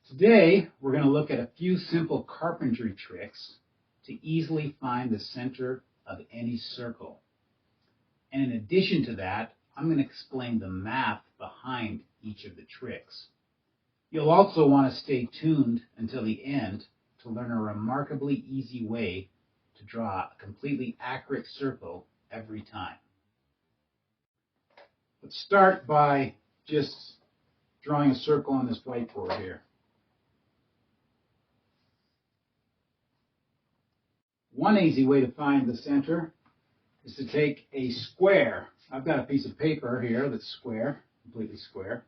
Today, we're going to look at a few simple carpentry tricks to easily find the center of any circle. And in addition to that, I'm going to explain the math behind each of the tricks. You'll also want to stay tuned until the end to learn a remarkably easy way to draw a completely accurate circle every time. Let's start by just drawing a circle on this whiteboard here. One easy way to find the center is to take a square. I've got a piece of paper here that's square, completely square.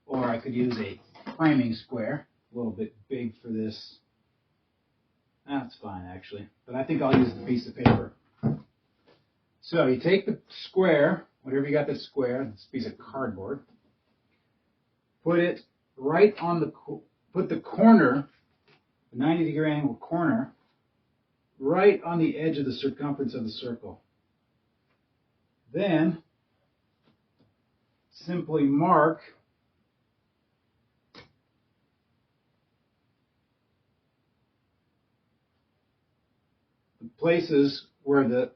Or I could use a framing square, a little bit big for this. That's fine actually, but I think I'll use the piece of paper. So you take the square, whatever you got that's square, this piece of cardboard, put it right on put the corner, the 90-degree angle corner, right on the edge of the circumference of the circle. Then simply mark the places where the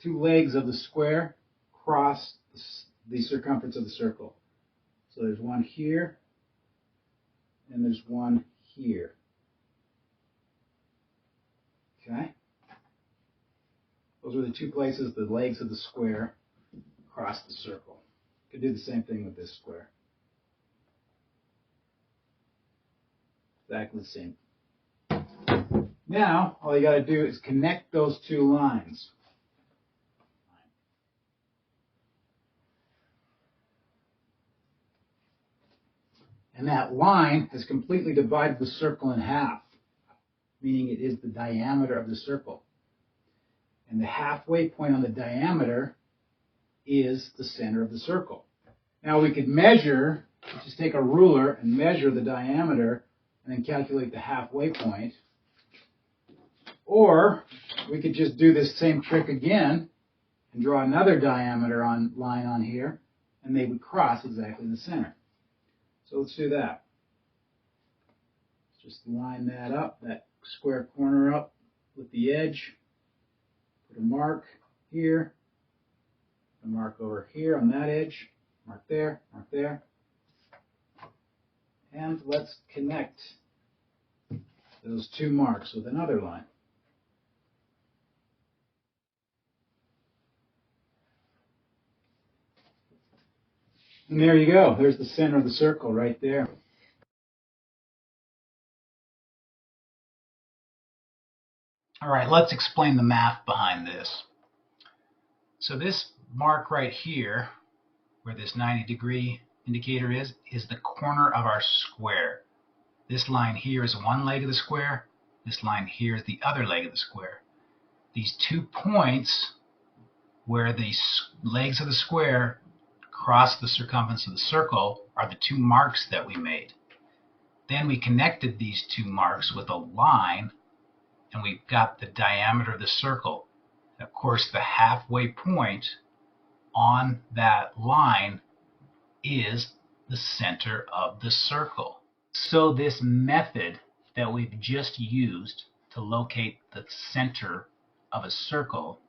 two legs of the square cross the circumference of the circle. So there's one here and there's one here. Okay? Those are the two places the legs of the square cross the circle. You could do the same thing with this square. Exactly the same. Now, all you got to do is connect those two lines. And that line has completely divided the circle in half, meaning it is the diameter of the circle. And the halfway point on the diameter is the center of the circle. Now we could measure, just take a ruler and measure the diameter and then calculate the halfway point. Or we could just do this same trick again and draw another diameter line on here, and they would cross exactly in the center. So let's do that. Just line that up, that square corner up with the edge. Put a mark here, a mark over here on that edge, mark there, and let's connect those two marks with another line. And there you go. There's the center of the circle right there. All right, let's explain the math behind this. So this mark right here, where this 90-degree indicator is the corner of our square. This line here is one leg of the square. This line here is the other leg of the square. These 2 points where the legs of the square cross the circumference of the circle are the 2 marks that we made. Then we connected these 2 marks with a line, and we've got the diameter of the circle. And of course, the halfway point on that line is the center of the circle. So this method that we've just used to locate the center of a circle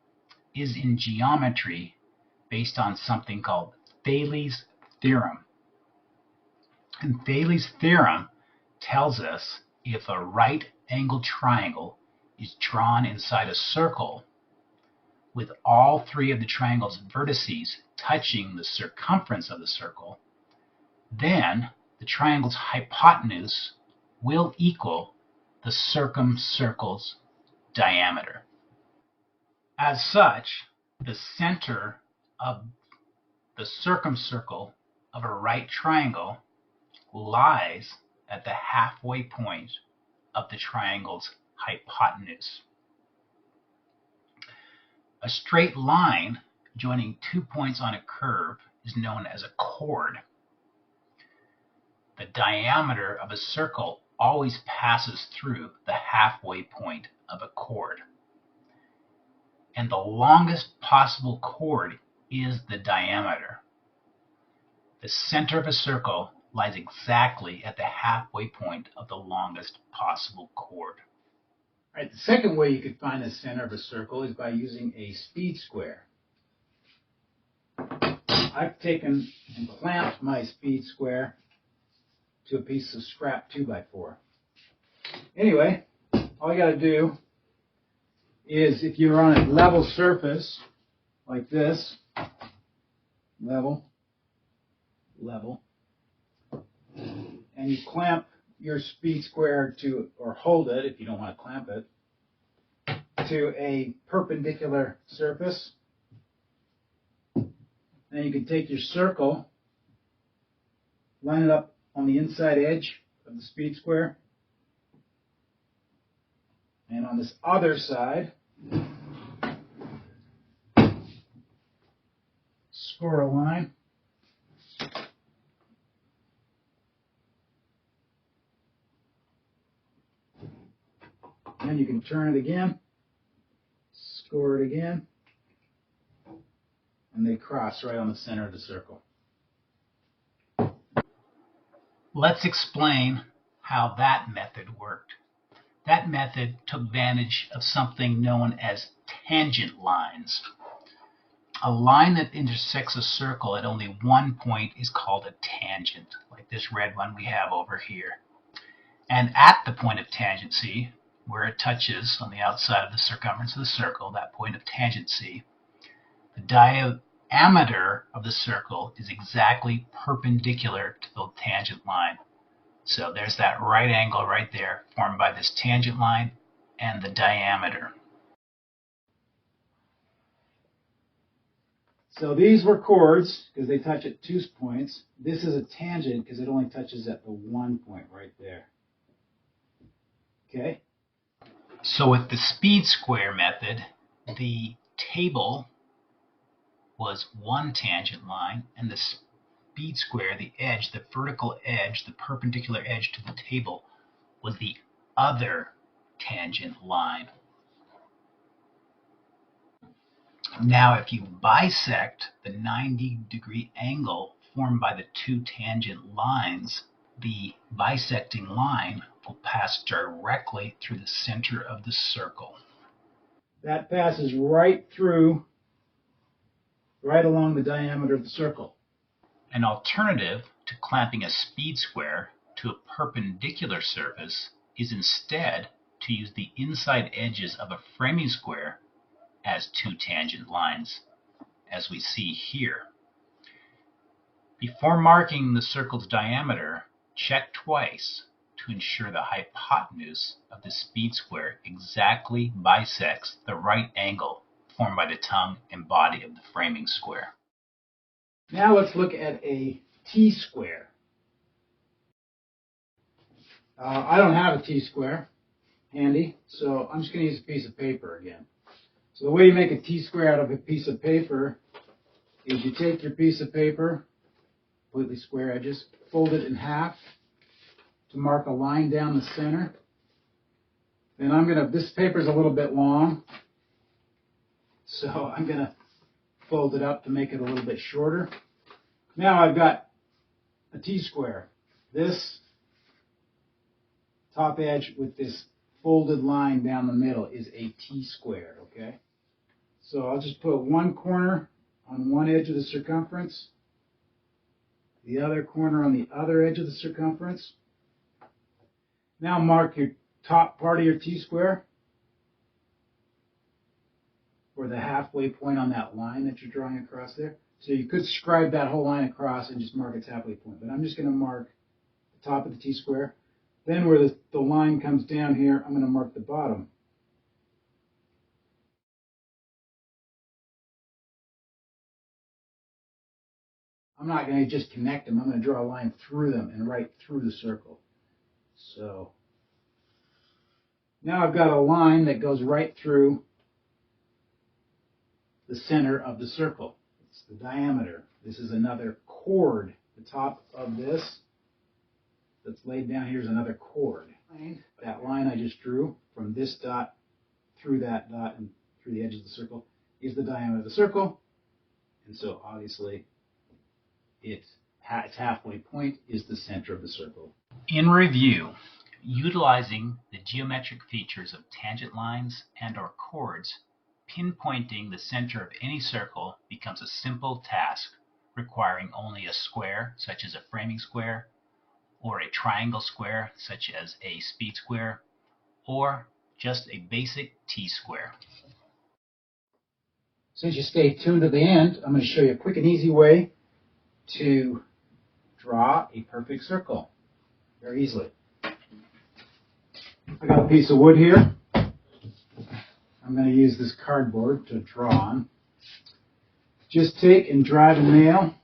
is in geometry based on something called Thales' theorem. And Thales' theorem tells us if a right-angled triangle is drawn inside a circle with all 3 of the triangle's vertices touching the circumference of the circle, then the triangle's hypotenuse will equal the circumcircle's diameter. As such, the center of the circumcircle of a right triangle lies at the halfway point of the triangle's hypotenuse. A straight line joining 2 points on a curve is known as a chord. The diameter of a circle always passes through the halfway point of a chord. And the longest possible chord is the diameter. The center of a circle lies exactly at the halfway point of the longest possible chord. All right, the second way you could find the center of a circle is by using a speed square. I've taken and clamped my speed square to a piece of scrap 2x4. Anyway, all you got to do is, if you're on a level surface like this, level, and you clamp your speed square to, or hold it if you don't want to clamp it, to a perpendicular surface. Then you can take your circle, line it up on the inside edge of the speed square, and on this other side, score a line. Then you can turn it again, score it again, and they cross right on the center of the circle. Let's explain how that method worked. That method took advantage of something known as tangent lines. A line that intersects a circle at only one point is called a tangent, like this red one we have over here. And at the point of tangency, where it touches on the outside of the circumference of the circle, that point of tangency, the diameter of the circle is exactly perpendicular to the tangent line. So there's that right angle right there formed by this tangent line and the diameter. So these were chords because they touch at 2 points. This is a tangent because it only touches at the 1 point right there. Okay? So with the speed square method, the table was one tangent line, and the speed square, the edge, the vertical edge, the perpendicular edge to the table, was the other tangent line. Now, if you bisect the 90-degree angle formed by the two tangent lines, the bisecting line will pass directly through the center of the circle. That passes right through, right along the diameter of the circle. An alternative to clamping a speed square to a perpendicular surface is instead to use the inside edges of a framing square as two tangent lines, as we see here. Before marking the circle's diameter, check twice to ensure the hypotenuse of the speed square exactly bisects the right angle formed by the tongue and body of the framing square. Now let's look at a T-square. I don't have a T-square handy, so I'm just going to use a piece of paper again. So the way you make a T-square out of a piece of paper is you take your piece of paper, completely square edges, fold it in half to mark a line down the center. Then this paper's a little bit long, so I'm going to fold it up to make it a little bit shorter. Now I've got a T-square. This top edge with this folded line down the middle is a T-square, okay? So I'll just put one corner on one edge of the circumference, the other corner on the other edge of the circumference. Now mark your top part of your T-square, or the halfway point on that line that you're drawing across there. So you could scribe that whole line across and just mark its halfway point, but I'm just going to mark the top of the T-square. Then where the line comes down here, I'm going to mark the bottom. I'm not going to just connect them. I'm going to draw a line through them and right through the circle. So now I've got a line that goes right through the center of the circle. It's the diameter. This is another chord. The top of this that's laid down here is another chord. That line I just drew from this dot through that dot and through the edge of the circle is the diameter of the circle. And so obviously it its halfway point is the center of the circle. In review, utilizing the geometric features of tangent lines and/or chords, pinpointing the center of any circle becomes a simple task, requiring only a square, such as a framing square, or a triangle square, such as a speed square, or just a basic T-square. Since you stay tuned to the end, I'm going to show you a quick and easy way to draw a perfect circle very easily. I got a piece of wood here. I'm going to use this cardboard to draw on. Just take and drive a nail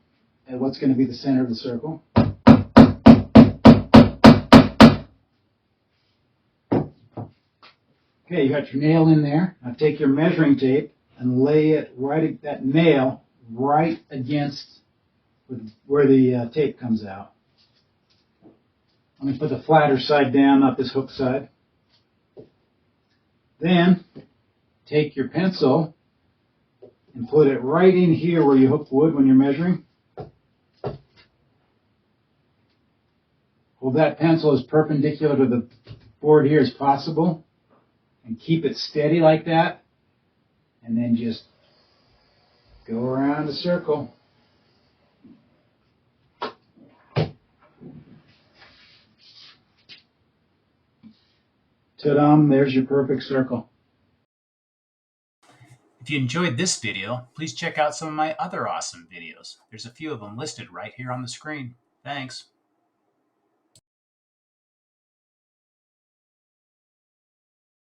at what's going to be the center of the circle. Okay, you got your nail in there. Now take your measuring tape and lay it right, that nail right against where the tape comes out. I'm going to put the flatter side down, not this hook side. Then take your pencil and put it right in here where you hook wood when you're measuring. Hold that pencil as perpendicular to the board here as possible and keep it steady like that. And then just go around the circle. Ta-dam, there's your perfect circle. If you enjoyed this video, please check out some of my other awesome videos. There's a few of them listed right here on the screen. Thanks.